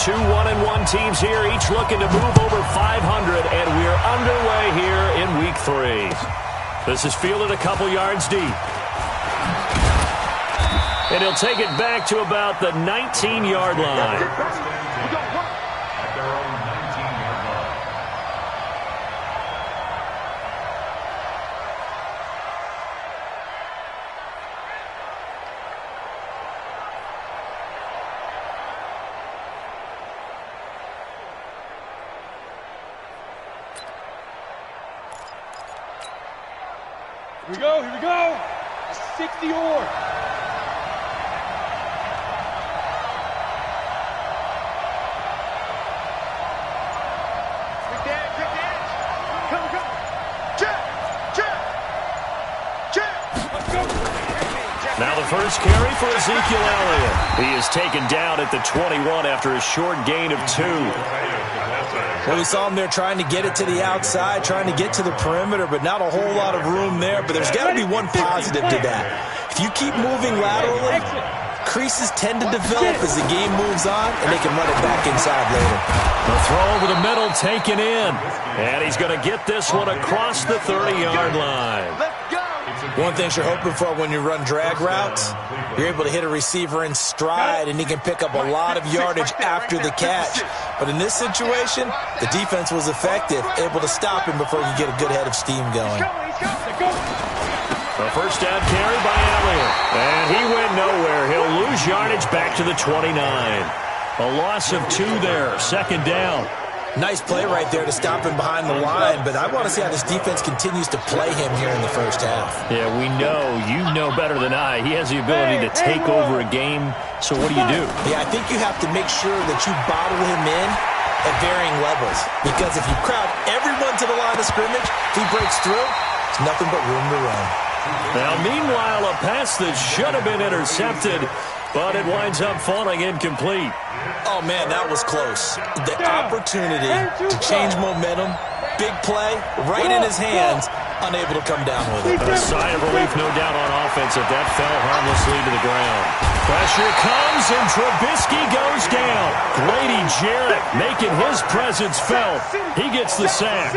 Two 1-1 teams here, each looking to move over 500, and we're underway here in Week 3. This is fielded a couple yards deep. And he'll take it back to about the 19-yard line. Here we go. 60-yard. Now the first carry for Ezekiel Elliott. He is taken down at the 21 after a short gain of 2. Well, we saw him there trying to get it to the outside, trying to get to the perimeter, but not a whole lot of room there. But there's got to be one positive to that. If you keep moving laterally, creases tend to develop as the game moves on, and they can run it back inside later. The throw over the middle taken in. And he's going to get this one across the 30-yard line. One thing you're hoping for when you run drag routes, you're able to hit a receiver in stride, and he can pick up a lot of yardage after the catch. But in this situation, the defense was effective, able to stop him before you get a good head of steam going. A first down carry by Elliott. And he went nowhere. He'll lose yardage back to the 29. A loss of 2 there. Second down. Nice play right there to stop him behind the line, but I want to see how this defense continues to play him here in the first half. Yeah, we know. You know better than I. He has the ability to take over a game, so what do you do? Yeah, I think you have to make sure that you bottle him in at varying levels, because if you crowd everyone to the line of scrimmage, if he breaks through, there's nothing but room to run. Now, meanwhile, a pass that should have been intercepted, but it winds up falling incomplete. Oh, man, that was close. The opportunity to change momentum, big play, right in his hands, unable to come down with it. A sigh of relief, no doubt, on offense if that fell harmlessly to the ground. Pressure comes, and Trubisky goes down. Grady Jarrett making his presence felt. He gets the sack.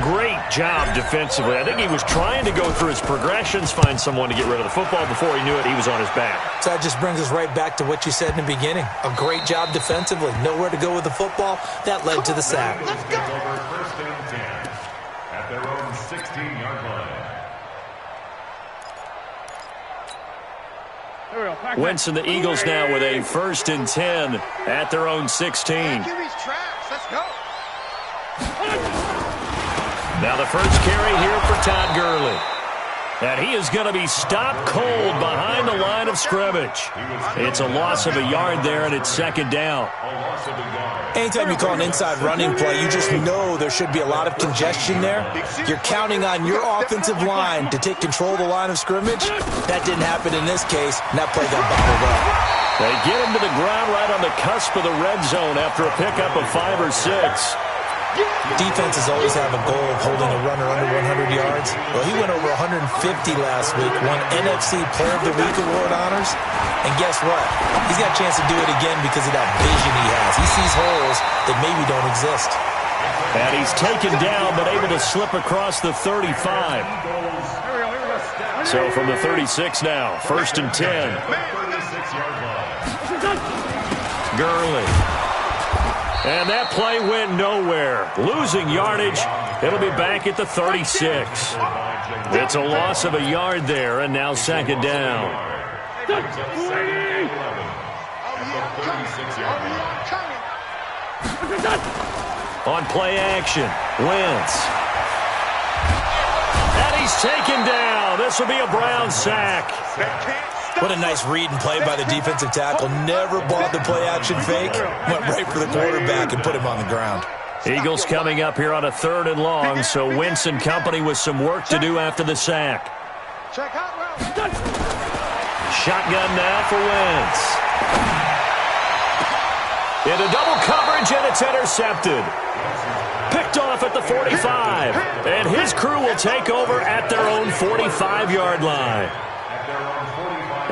Great job defensively. I think he was trying to go through his progressions, find someone to get rid of the football. Before he knew it, he was on his back. So that just brings us right back to what you said in the beginning. A great job defensively. Nowhere to go with the football. That led to the sack. Let's go. First and 10 at their own 16-yard line. Wentz and the Eagles now with a first and 10 at their own 16. Let's go. Now the first carry here for Todd Gurley. And he is going to be stopped cold behind the line of scrimmage. It's a loss of a yard there, and it's second down. Anytime you call an inside running play, you just know there should be a lot of congestion there. You're counting on your offensive line to take control of the line of scrimmage. That didn't happen in this case, and that play got bottled up. They get him to the ground right on the cusp of the red zone after a pickup of 5 or 6. Defenses always have a goal of holding a runner under 100 yards. Well, he went over 150 last week, won NFC Player of the Week award honors. And guess what? He's got a chance to do it again because of that vision he has. He sees holes that maybe don't exist. And he's taken down but able to slip across the 35. So from the 36 now, first and 10. Gurley. And that play went nowhere. Losing yardage. It'll be back at the 36. It's a loss of a yard there, and now second down. On play action, Wentz. And he's taken down. This will be a Brown sack. What a nice read and play by the defensive tackle. Never bought the play-action fake. Went right for the quarterback and put him on the ground. Eagles coming up here on a 3rd and long, so Wentz and company with some work to do after the sack. Shotgun now for Wentz. Into double coverage, and it's intercepted. Picked off at the 45. And his crew will take over at their own 45-yard line.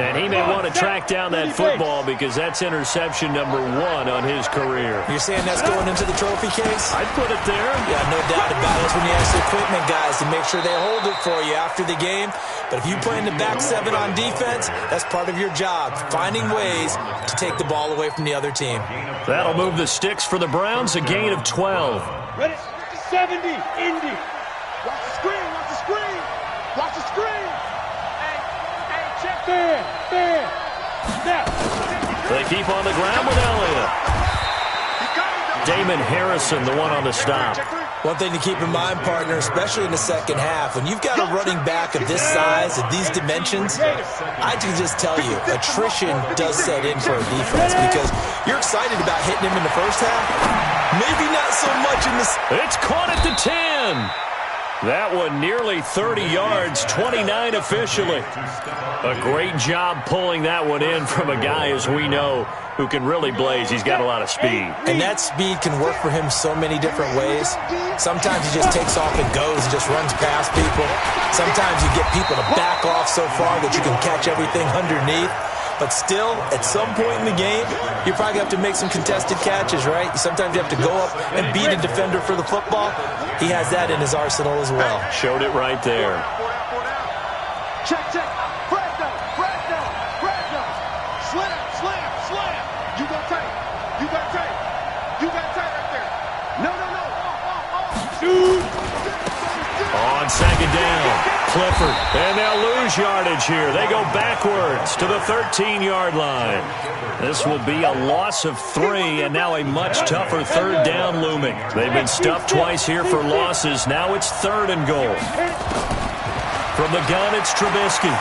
And he may want to track down that football because that's interception number 1 on his career. You're saying that's going into the trophy case? I'd put it there. Yeah, no doubt about it. That's when you ask the equipment guys to make sure they hold it for you after the game. But if you play in the back 7 on defense, that's part of your job, finding ways to take the ball away from the other team. That'll move the sticks for the Browns, a gain of 12. Ready? 70, Indy. Watch the screen, watch the screen. Watch the screen. Hey, check there. Now. They keep on the ground with Elliott. Damon Harrison, the one on the stop. One thing to keep in mind, partner, especially in the second half, when you've got a running back of this size, of these dimensions, I can just tell you, attrition does set in for a defense because you're excited about hitting him in the first half. Maybe not so much in the... It's caught at the 10. That one nearly 30 yards, 29 officially. A great job pulling that one in from a guy, as we know, who can really blaze. He's got a lot of speed. And that speed can work for him so many different ways. Sometimes he just takes off and goes and just runs past people. Sometimes you get people to back off so far that you can catch everything underneath. But still, at some point in the game, you probably have to make some contested catches, right? Sometimes you have to go up and beat a defender for the football. He has that in his arsenal as well. Showed it right there. Check. Frag down. Slam. You got tight right there. No. Shoot. On second down, Clifford. And they'll lose yardage here. They go backwards to the 13-yard line. This will be a loss of 3, and now a much tougher third down looming. They've been stuffed twice here for losses. Now it's 3rd and goal. From the gun, it's Trubisky.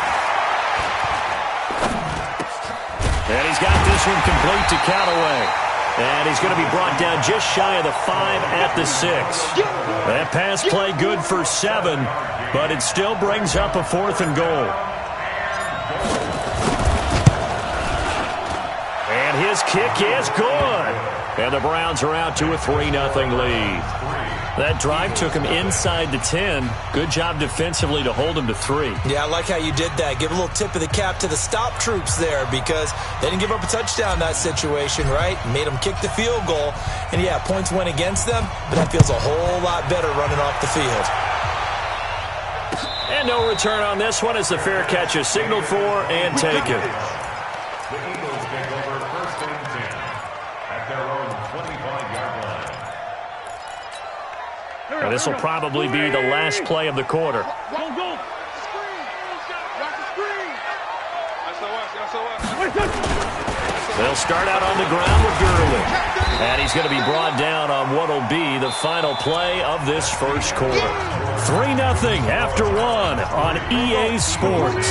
And he's got this one complete to Callaway. And he's going to be brought down just shy of the 5 at the 6. That pass play good for 7, but it still brings up a 4th and goal. And his kick is good. And the Browns are out to a 3-0 lead. That drive took him inside the 10. Good job defensively to hold him to 3. Yeah, I like how you did that. Give a little tip of the cap to the stop troops there because they didn't give up a touchdown in that situation, right? Made them kick the field goal. And, yeah, points went against them, but that feels a whole lot better running off the field. And no return on this one as the fair catch is signaled for and taken. The Eagles take over 1st and 10 at their own 25-yard line. And this will probably be the last play of the quarter. Go. They'll start out on the ground with Gurley. And he's going to be brought down on what will be the final play of this first quarter. 3-0 after 1 on EA Sports.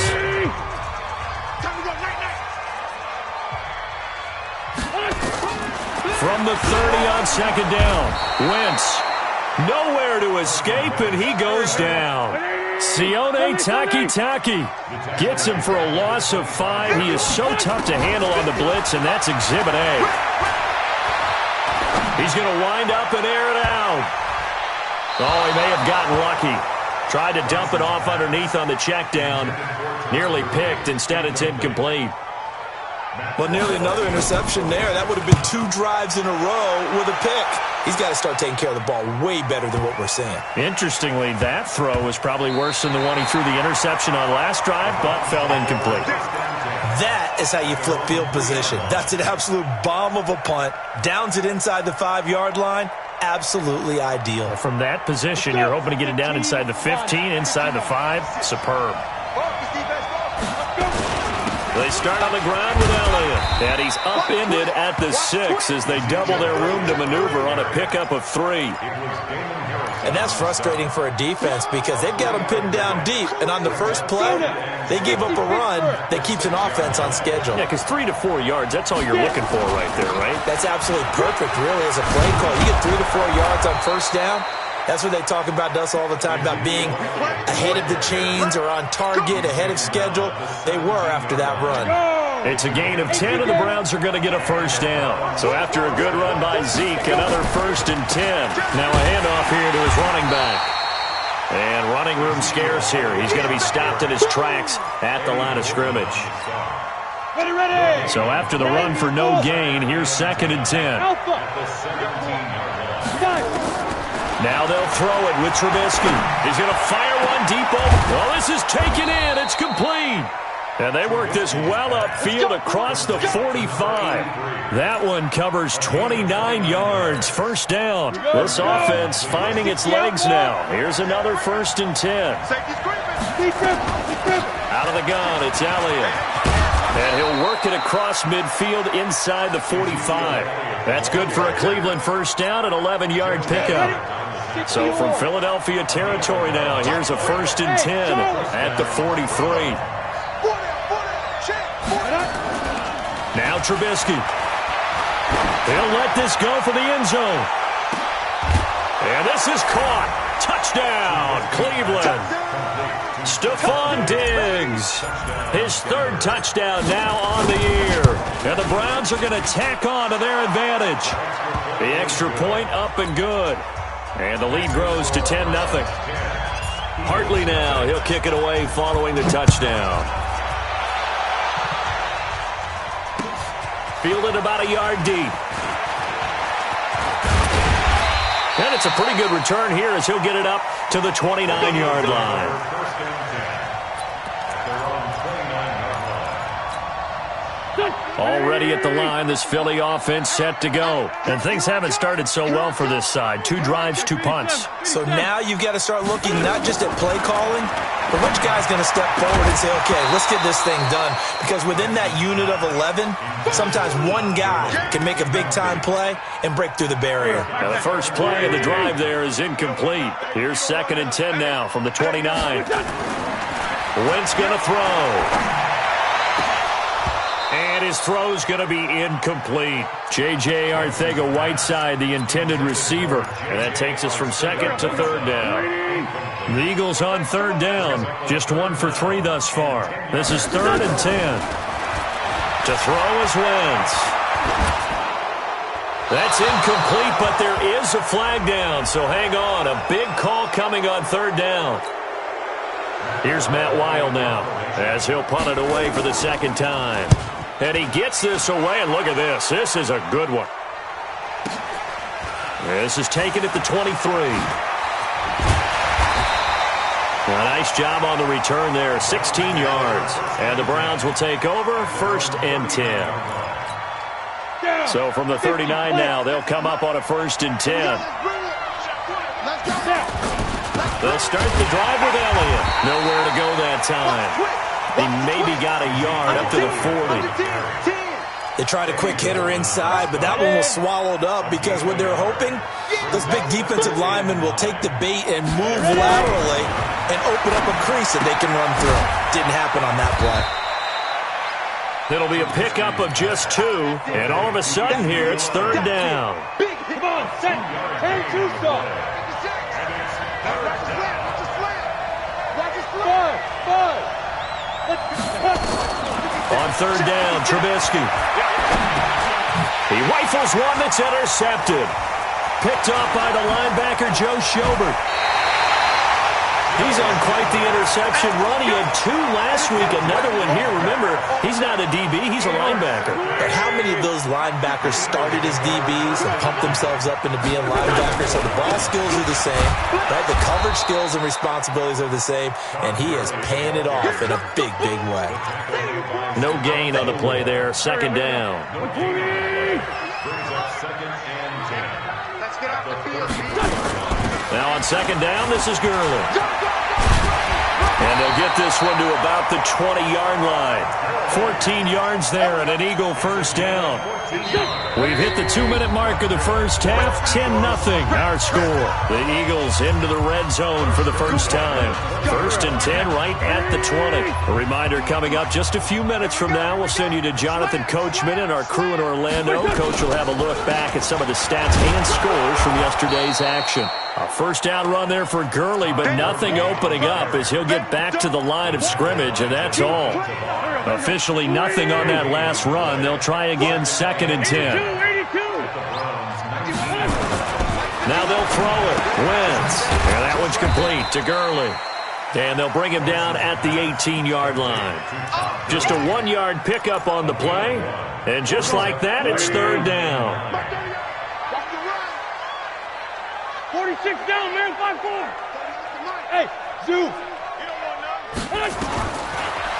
From the 30 on second down, Wentz. Nowhere to escape, and he goes down. Sione Takitaki gets him for a loss of 5. He is so tough to handle on the blitz, and that's Exhibit A. He's going to wind up and air it out. Oh, he may have gotten lucky. Tried to dump it off underneath on the check down. Nearly picked. Instead, it's incomplete. Well, nearly another interception there. That would have been 2 drives in a row with a pick. He's got to start taking care of the ball way better than what we're seeing. Interestingly, that throw was probably worse than the one he threw the interception on last drive, but fell incomplete. That is how you flip field position. That's an absolute bomb of a punt. Downs it inside the 5-yard line. Absolutely ideal. From that position, you're hoping to get it down inside the 15, inside the 5. Superb. They start on the ground with Elliott. And he's upended at the 6 as they double their room to maneuver on a pickup of 3. And that's frustrating for a defense because they've got them pinned down deep. And on the first play, they gave up a run that keeps an offense on schedule. Yeah, because 3 to 4 yards, that's all you're looking for right there, right? That's absolutely perfect, really, as a play call. You get 3 to 4 yards on first down. That's what they talk about to us all the time, about being ahead of the chains or on target, ahead of schedule. They were after that run. It's a gain of 10, and the Browns are going to get a first down. So after a good run by Zeke, another 1st and 10. Now a handoff here to his running back. And running room scarce here. He's going to be stopped in his tracks at the line of scrimmage. So after the run for no gain, here's 2nd and 10. Now they'll throw it with Trubisky. He's going to fire one deep over. Well, this is taken in. It's complete. And they work this well upfield across the 45. That one covers 29 yards. First down. This offense finding its legs now. Here's another 1st and 10. Out of the gun, it's Elliott. And he'll work it across midfield inside the 45. That's good for a Cleveland first down, an 11-yard pickup. So from Philadelphia territory now, here's a 1st and 10 at the 43. Now Trubisky. He'll let this go for the end zone. And this is caught. Touchdown, Cleveland. Stephon Diggs. His 3rd touchdown now on the year. And the Browns are going to tack on to their advantage. The extra point up and good. And the lead grows to 10-0. Hartley now. He'll kick it away following the touchdown. Fielded about a yard deep. And it's a pretty good return here as he'll get it up to the 29-yard line. Already at the line, this Philly offense set to go. And things haven't started so well for this side. 2 drives, 2 punts. So now you've got to start looking not just at play calling, but which guy's going to step forward and say, okay, let's get this thing done. Because within that unit of 11, sometimes one guy can make a big-time play and break through the barrier. Now the first play of the drive there is incomplete. Here's 2nd and 10 now from the 29. Wentz going to throw. And his throw's going to be incomplete. J.J. Arcega-Whiteside, the intended receiver. And that takes us from 2nd to 3rd down. The Eagles on 3rd down. Just 1 for 3 thus far. This is 3rd and 10. To throw is Wentz. That's incomplete, but there is a flag down. So hang on. A big call coming on 3rd down. Here's Matt Weil now as he'll punt it away for the 2nd time. And he gets this away, and look at this. This is a good one. This is taken at the 23. A nice job on the return there, 16 yards. And the Browns will take over, 1st and 10. So from the 39 now, they'll come up on a 1st and 10. They'll start the drive with Elliott. Nowhere to go that time. He maybe got a yard up to the 40. They tried a quick hitter inside, but that one was swallowed up because what they're hoping, this big defensive lineman will take the bait and move laterally and open up a crease that they can run through. Didn't happen on that play. It'll be a pickup of just 2, and all of a sudden here, it's 3rd down. Come on, set. Turn to stop. On 3rd down, Trubisky. He rifles one that's intercepted. Picked up by the linebacker, Joe Schobert. He's on quite the interception run. He had 2 last week, another one here. Remember, he's not a DB, he's a linebacker. But how many of those linebackers started as DBs and pumped themselves up into being linebackers? So the ball skills are the same, right? The coverage skills and responsibilities are the same, and he is paying it off in a big, big way. No gain on the play there, 2nd down. Now on 2nd down, this is Gurley. And they'll get this one to about the 20-yard line. 14 yards there and an Eagle first down. We've hit the 2-minute mark of the first half. 10-0 our score. The Eagles into the red zone for the first time. 1st and 10 right at the 20. A reminder coming up just a few minutes from now. We'll send you to Jonathan Coachman and our crew in Orlando. Coach will have a look back at some of the stats and scores from yesterday's action. A first down run there for Gurley, but nothing opening up as he'll get back to the line of scrimmage, and that's all. Officially nothing on that last run. They'll try again, 2nd and 10. Now they'll throw it. Wentz. And that one's complete to Gurley. And they'll bring him down at the 18-yard line. Just a 1-yard pickup on the play. And just like that, it's third down. 46 down, man. 5-4. Hey, Zoo.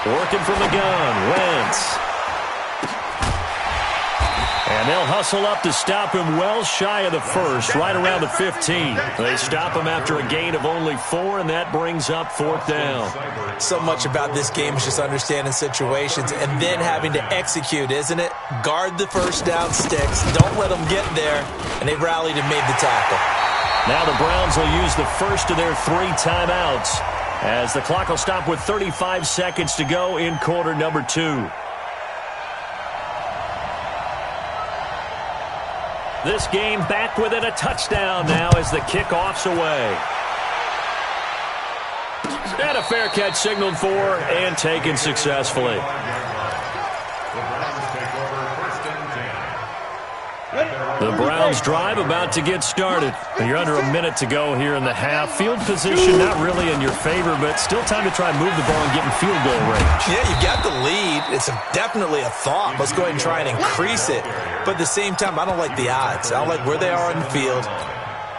Working from the gun. Wentz. And they'll hustle up to stop him well shy of the first, right around the 15. They stop him after a gain of only 4, and that brings up fourth down. So much about this game is just understanding situations and then having to execute, isn't it? Guard the first down sticks. Don't let them get there. And they rallied and made the tackle. Now the Browns will use the first of their 3 timeouts as the clock will stop with 35 seconds to go in quarter number 2. This game back within a touchdown now as the kickoff's away. And a fair catch signaled for and taken successfully. The Browns drive about to get started. You're under a minute to go here in the half. Field position not really in your favor, but still time to try and move the ball and get in field goal range. Yeah, you got the lead. It's definitely a thought. Let's go ahead and try and increase it. But at the same time, I don't like the odds. I don't like where they are in the field.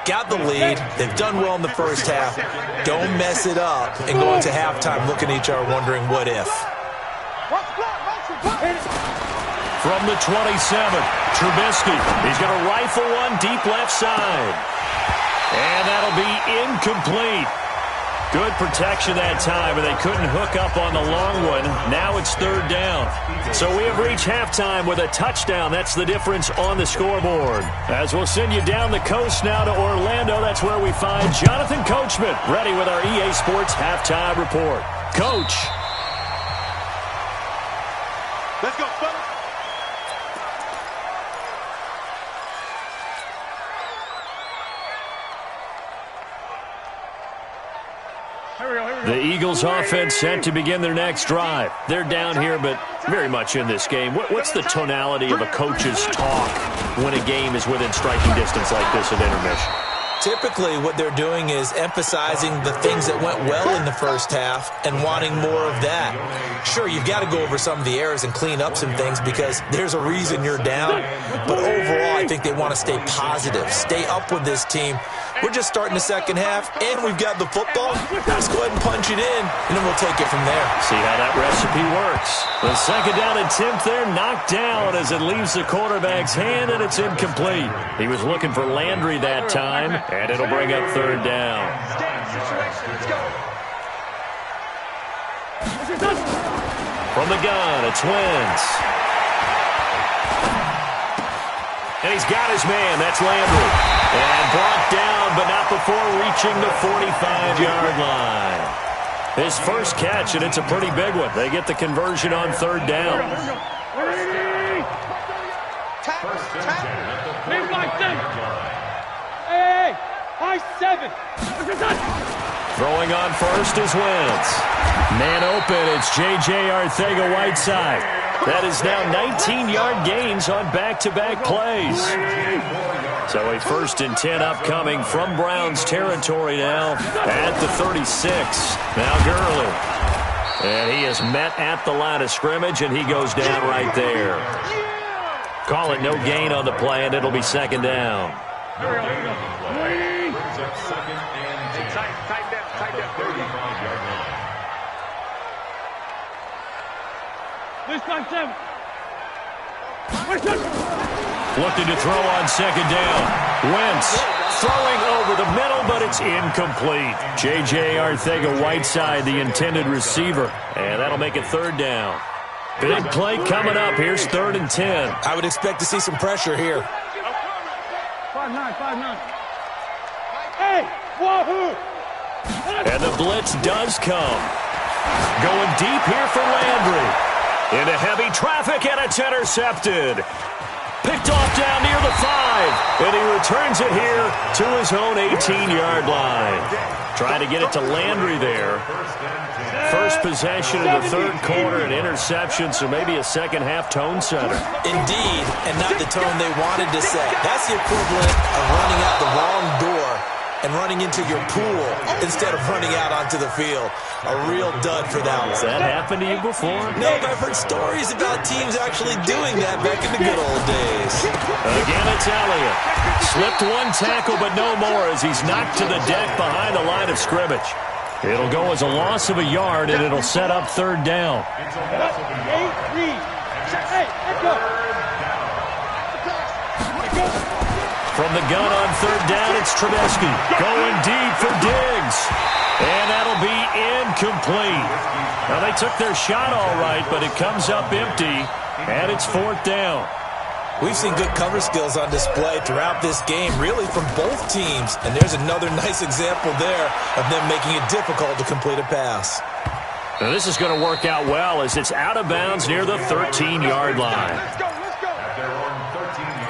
Got the lead. They've done well in the first half. Don't mess it up and go into halftime looking at each other wondering what if. From the 27, Trubisky. He's going to rifle one deep left side. And that'll be incomplete. Good protection that time, and they couldn't hook up on the long one. Now it's third down. So we have reached halftime with a touchdown. That's the difference on the scoreboard. As we'll send you down the coast now to Orlando, that's where we find Jonathan Coachman, ready with our EA Sports halftime report. Coach. Let's go, fellas. The Eagles offense set to begin their next drive. They're down here, but very much in this game. What's the tonality of a coach's talk when a game is within striking distance like this at intermission? Typically, what they're doing is emphasizing the things that went well in the first half and wanting more of that. Sure, you've got to go over some of the errors and clean up some things because there's a reason you're down. But overall, I think they want to stay positive, stay up with this team. We're just starting the second half, and we've got the football. Let's go ahead and punch it in, and then we'll take it from there. See how that recipe works. The second down attempt there knocked down as it leaves the quarterback's hand, and it's incomplete. He was looking for Landry that time, and it'll bring up third down. From the gun, it's Wentz. And he's got his man. That's Landry. And brought down, but not before reaching the 45-yard line. His first catch, and it's a pretty big one. They get the conversion on third down. Hey, high 7. Throwing on first is Wentz. Man open, it's J.J. Arcega-Whiteside. That is now 19-yard gains on back-to-back plays. So a 1st and 10 upcoming from Browns territory now at the 36. Now Gurley. And he is met at the line of scrimmage, and he goes down right there. Call it no gain on the play, and it'll be second down. Looking to throw on second down. Wentz throwing over the middle, but it's incomplete. J.J. Arcega-Whiteside, the intended receiver. And that'll make it third down. Big play coming up. Here's 3rd and 10. I would expect to see some pressure here. 5-9. Hey, wahoo! And the blitz does come. Going deep here for Landry. Into heavy traffic, and it's intercepted. Picked off down near the 5. And he returns it here to his own 18-yard line. Trying to get it to Landry there. First possession in the third quarter, an interception, so maybe a second-half tone setter. Indeed, and not the tone they wanted to set. That's the equivalent of running out the wrong door and running into your pool instead of running out onto the field. A real dud for that one. Has that happened to you before? No, but I've heard stories about teams actually doing that back in the good old days. Again, it's Elliott. Slipped one tackle, but no more as he's knocked to the deck behind the line of scrimmage. It'll go as a loss of a yard, and it'll set up third down. From the gun on third down, it's Trubisky. Going deep for Diggs. And that'll be incomplete. Now, they took their shot all right, but it comes up empty, and it's fourth down. We've seen good cover skills on display throughout this game, really from both teams. And there's another nice example there of them making it difficult to complete a pass. Now, this is going to work out well as it's out of bounds near the 13-yard line. At their own 13-yard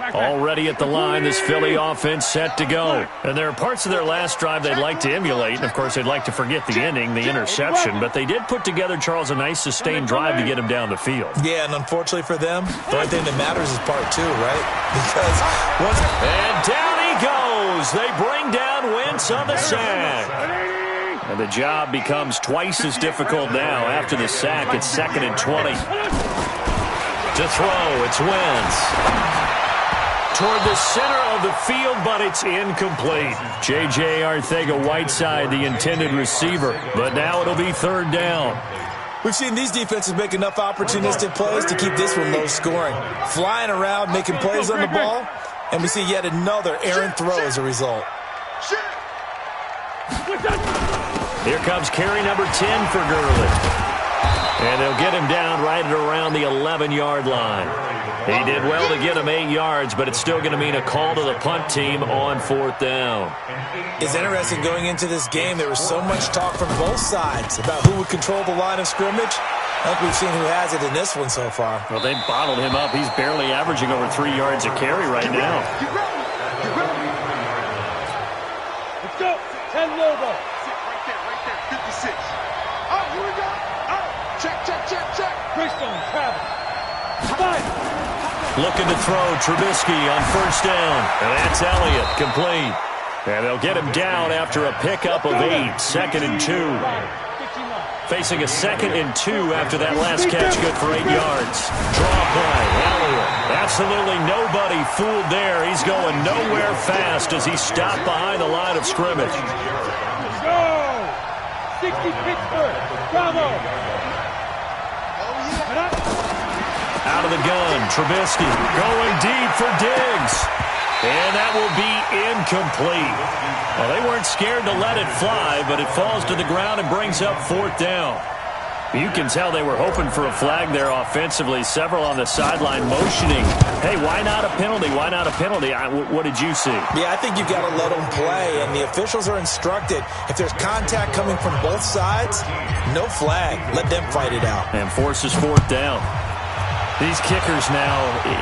line. Already at the line, this Philly offense set to go. And there are parts of their last drive they'd like to emulate. And, of course, they'd like to forget the ending, the interception. But they did put together, Charles, a nice sustained drive to get him down the field. Yeah, and unfortunately for them, the only thing that matters is part two, right? Because once... And down he goes. They bring down Wentz on the sack. And the job becomes twice as difficult now. After the sack, it's 2nd and 20. To throw, it's Wentz. Toward the center of the field, but it's incomplete. J.J. Arcega-Whiteside, the intended receiver, but now it'll be third down. We've seen these defenses make enough opportunistic plays to keep this one low scoring. Flying around, making plays on the ball, and we see yet another errant throw as a result. Here comes carry number 10 for Gurley. And they'll get him down right at around the 11-yard line. He did well to get him 8 yards, but it's still going to mean a call to the punt team on fourth down. It's interesting going into this game. There was so much talk from both sides about who would control the line of scrimmage. I think we've seen who has it in this one so far. Well, they bottled him up. He's barely averaging over 3 yards a carry right now. Let's go. 10 logo. Right there. 56. Oh, here we go. Oh, check. Christian, Travis. 5. Looking to throw, Trubisky on first down. And that's Elliott, complete. And they'll get him down after a pickup of 8, 2nd and 2. Facing a 2nd and 2 after that last catch, good for 8 yards. Draw play, Elliott. Absolutely nobody fooled there. He's going nowhere fast as he stopped behind the line of scrimmage. Go! 60 Pittsburgh. Bravo! Out of the gun, Trubisky going deep for Diggs. And that will be incomplete. Well, they weren't scared to let it fly, but it falls to the ground and brings up fourth down. You can tell they were hoping for a flag there offensively. Several on the sideline motioning. Hey, why not a penalty? Why not a penalty? What did you see? Yeah, I think you've got to let them play, and the officials are instructed. If there's contact coming from both sides, no flag. Let them fight it out. And forces fourth down. These kickers now,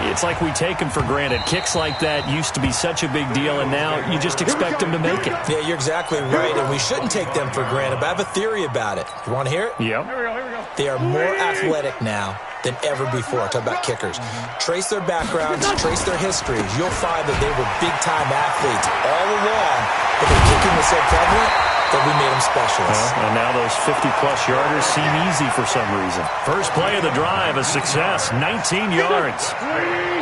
it's like we take them for granted. Kicks like that used to be such a big deal, and now you just expect them to make it. Yeah, you're exactly right, and we shouldn't take them for granted, but I have a theory about it. You want to hear it? Yep. Here we go. They are more athletic now than ever before. Talk about kickers. Trace their backgrounds, trace their histories. You'll find that they were big-time athletes all along, but the kicking was so prevalent that we made them specialists. And now those 50-plus yarders seem easy for some reason. First play of the drive, a success, 19 yards.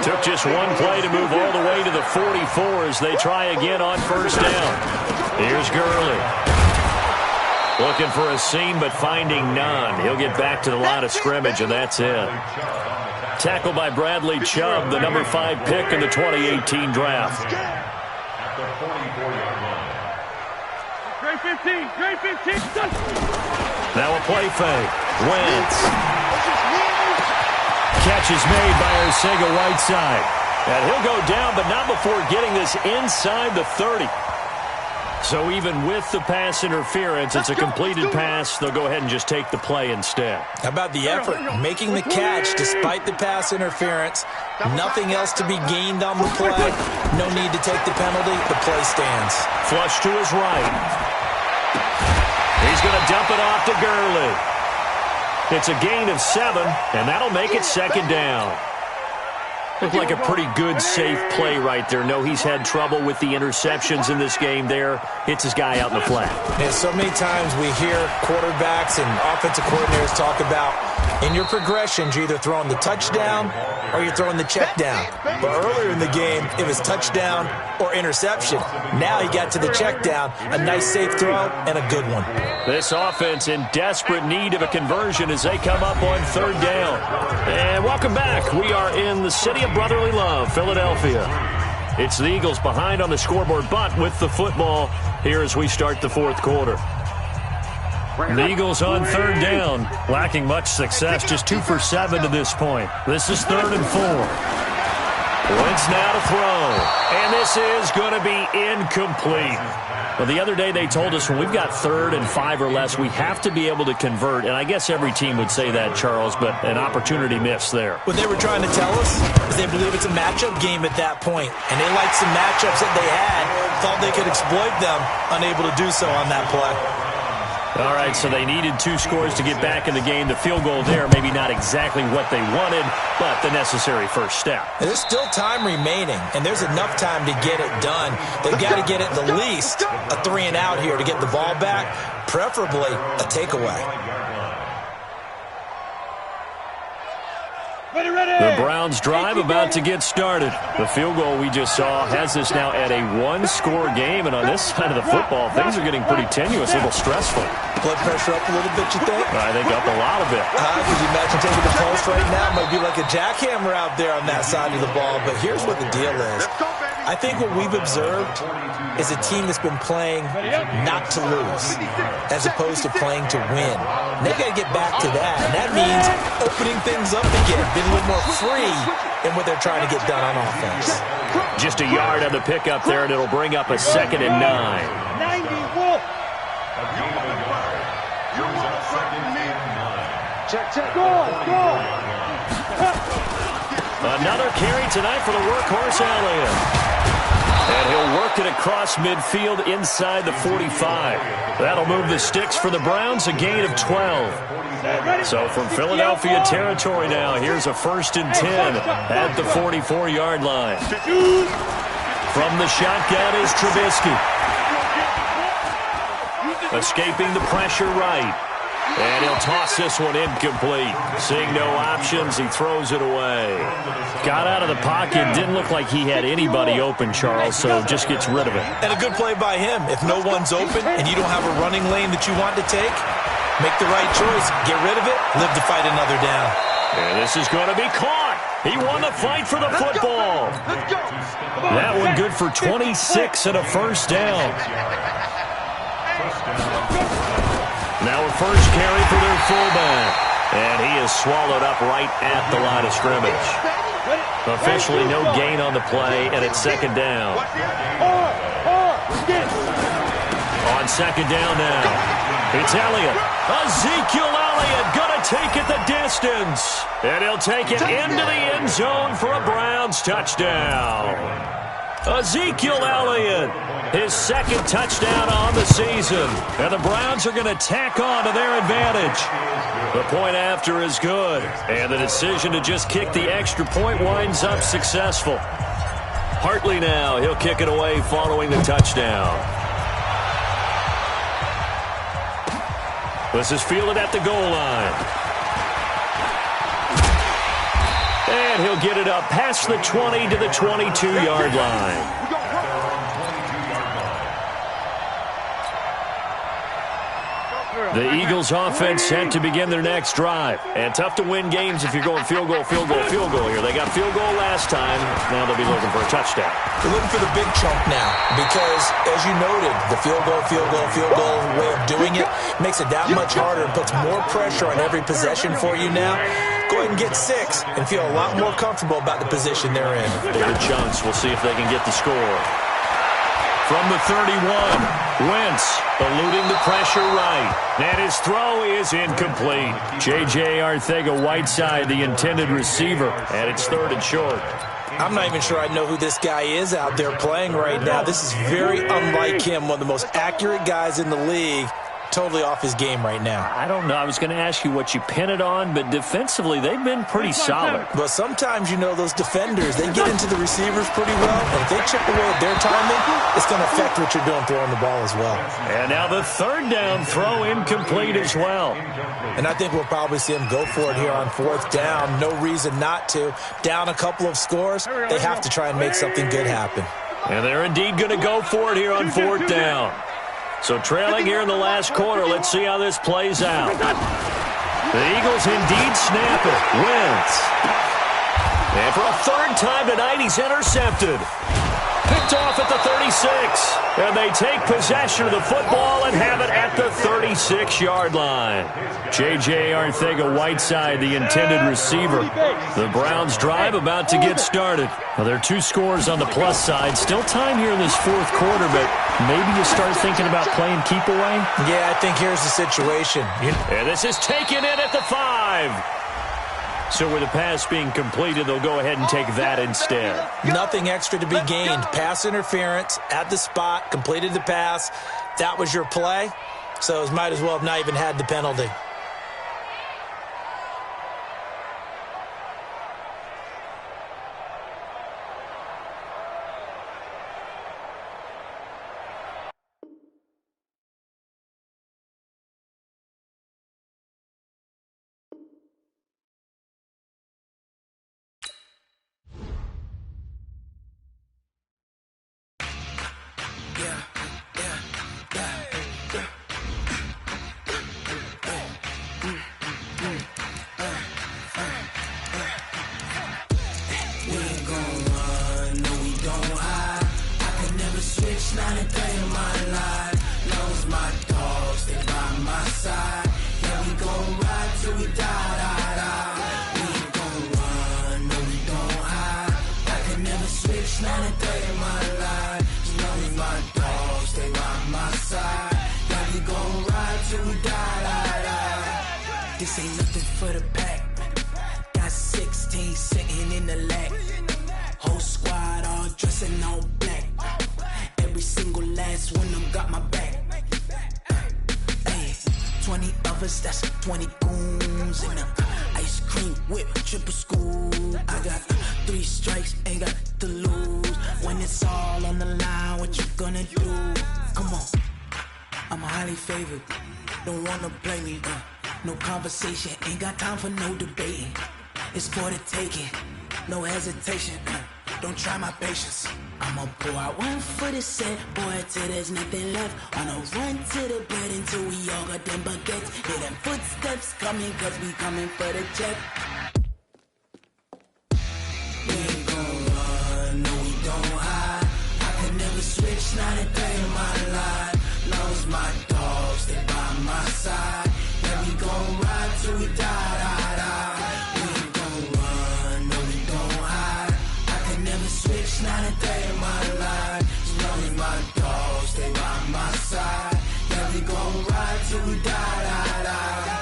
Took just one play to move all the way to the 44 as they try again on first down. Here's Gurley. Looking for a seam, but finding none. He'll get back to the line of scrimmage, and that's it. Tackled by Bradley Chubb, the number 5 pick in the 2018 draft. At the 44-yard line. Great 15. Now a play fake. Wentz. Catch is made by Arcega-Whiteside. And he'll go down, but not before getting this inside the 30. So even with the pass interference, it's a completed pass. They'll go ahead and just take the play instead. How about the effort? Making the catch despite the pass interference. Nothing else to be gained on the play. No need to take the penalty. The play stands. Flush to his right. He's going to dump it off to Gurley. It's a gain of 7, and that'll make it second down. Looked like a pretty good, safe play right there. No, he's had trouble with the interceptions in this game there. Hits his guy out in the flat. And so many times we hear quarterbacks and offensive coordinators talk about in your progressions, you're either throwing the touchdown or you're throwing the check down. But earlier in the game, it was touchdown or interception. Now he got to the check down. A nice safe throw and a good one. This offense in desperate need of a conversion as they come up on third down. And welcome back. We are in the city of brotherly love, Philadelphia. It's the Eagles behind on the scoreboard, but with the football here as we start the fourth quarter. The Eagles on third down, lacking much success, just 2 for 7 to this point. This is 3rd and 4. Wentz now to throw, and this is going to be incomplete. Well, the other day they told us when we've got 3rd and 5 or less, we have to be able to convert, and I guess every team would say that, Charles, but an opportunity missed there. What they were trying to tell us is they believe it's a matchup game at that point, and they liked some matchups that they had, thought they could exploit them, unable to do so on that play. All right, so they needed 2 scores to get back in the game. The field goal there, maybe not exactly what they wanted, but the necessary first step. And there's still time remaining, and there's enough time to get it done. They've got to get at the least a 3 and out here to get the ball back, preferably a takeaway. The Browns drive about to get started. The field goal we just saw has us now at a 1-score game, and on this side of the football, things are getting pretty tenuous, a little stressful. Blood pressure up a little bit, you think? I think up a lot of it. Could you imagine taking the pulse right now? It might be like a jackhammer out there on that side of the ball, but here's what the deal is. I think what we've observed is a team that's been playing not to lose as opposed to playing to win. And they've got to get back to that, and that means opening things up again, being a little more free in what they're trying to get done on offense. Just a yard on the pickup there, and it'll bring up a 2nd and 9. 90 Wolf. Check. Go. Another carry tonight for the workhorse Elliott. And he'll work it across midfield inside the 45. That'll move the sticks for the Browns, a gain of 12. So from Philadelphia territory now, here's a 1st and 10 at the 44-yard line. From the shotgun is Trubisky. Escaping the pressure right. And he'll toss this one incomplete. Seeing no options, he throws it away. Got out of the pocket. Didn't look like he had anybody open, Charles, so just gets rid of it. And a good play by him. If no one's open and you don't have a running lane that you want to take, make the right choice. Get rid of it. Live to fight another down. And this is going to be caught. He won the fight for the football. That one good for 26 and a first down. Now a first carry for their fullback. And he is swallowed up right at the line of scrimmage. Officially no gain on the play, and it's 2nd down. On 2nd down now, it's Elliott. Ezekiel Elliott going to take it the distance. And he'll take it into the end zone for a Browns touchdown. Ezekiel Elliott, his 2nd touchdown on the season. And the Browns are going to tack on to their advantage. The point after is good. And the decision to just kick the extra point winds up successful. Hartley now, he'll kick it away following the touchdown. This is fielded at the goal line. And he'll get it up past the 20 to the 22-yard line. The Eagles offense set to begin their next drive. And tough to win games if you're going field goal here. They got field goal last time. Now they'll be looking for a touchdown. They're looking for the big chunk now because, as you noted, the field goal way of doing it makes it that much harder and puts more pressure on every possession for you now. Go ahead and get 6 and feel a lot more comfortable about the position they're in. Bigger chunks. We'll see if they can get the score. From the 31, Wentz eluding the pressure right. And his throw is incomplete. J.J. Arcega-Whiteside, the intended receiver, and it's 3rd and short. I'm not even sure I know who this guy is out there playing right now. This is very unlike him, one of the most accurate guys in the league. Totally off his game right now. I don't know. I was going to ask you what you pin it on, but defensively, they've been pretty solid. But sometimes, you know, those defenders, they get into the receivers pretty well. And if they chip away at their timing, it's going to affect what you're doing throwing the ball as well. And now the 3rd down throw incomplete as well. And I think we'll probably see him go for it here on 4th down. No reason not to. Down a couple of scores, they have to try and make something good happen. And they're indeed going to go for it here on 4th down. So trailing here in the last quarter, let's see how this plays out. The Eagles indeed snap it. Wentz. And for a 3rd time tonight, he's intercepted. Picked off at the 36. And they take possession of the football and have it at the 36-yard line. J.J. Arcega-Whiteside, the intended receiver. The Browns drive about to get started. Well, there are 2 scores on the plus side. Still time here in this 4th quarter, but maybe you start thinking about playing keep away? Yeah, I think here's the situation. And this is taken in at the 5. So with the pass being completed, they'll go ahead and take that instead. Nothing extra to be gained. Pass interference at the spot, completed the pass. That was your play, so it might as well have not even had the penalty. This ain't nothing for the pack. Got 16 sitting in the lag. Whole squad all dressing all black. Every single last one of them got my back. Hey, 20 of us, that's 20 goons in the ice cream whip, triple scoop. I got 3 strikes, ain't got to lose. When it's all on the line, what you gonna do? Come on, I'm highly favored. Don't wanna play me, no conversation, ain't got time for no debating. It's for the taking, no hesitation. Don't try my patience. I'ma pour out one for the set, boy, till there's nothing left. Wanna run to the bed until we all got them baguettes. Hear them footsteps coming, cause we coming for the check. We ain't gon' run, no we don't hide. I can never switch, not a day in my life. Long as my dogs stay by my side. Yeah, we gon' ride till we die, die, die. We ain't gon' run, no we don't hide. I can never switch, not a day in my life. As long as my dogs stay by my side. Yeah, we gon' ride till we die, die, die.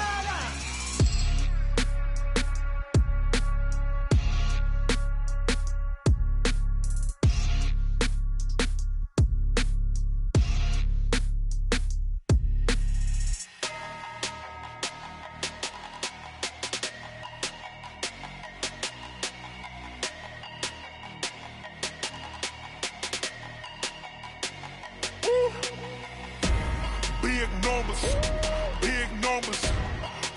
Big numbers,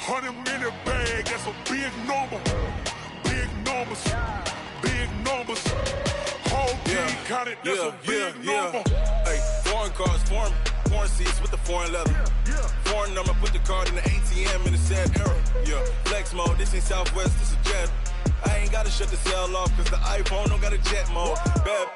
100-minute bag, that's a big number. Big numbers, whole team counted, that's a big number. Hey, foreign cars, foreign seats with the foreign leather. Foreign number, put the card in the ATM in the sad era. Yeah, flex mode, this ain't Southwest, this is jet. I ain't gotta shut the cell off, cause the iPhone don't got a jet mode. Bad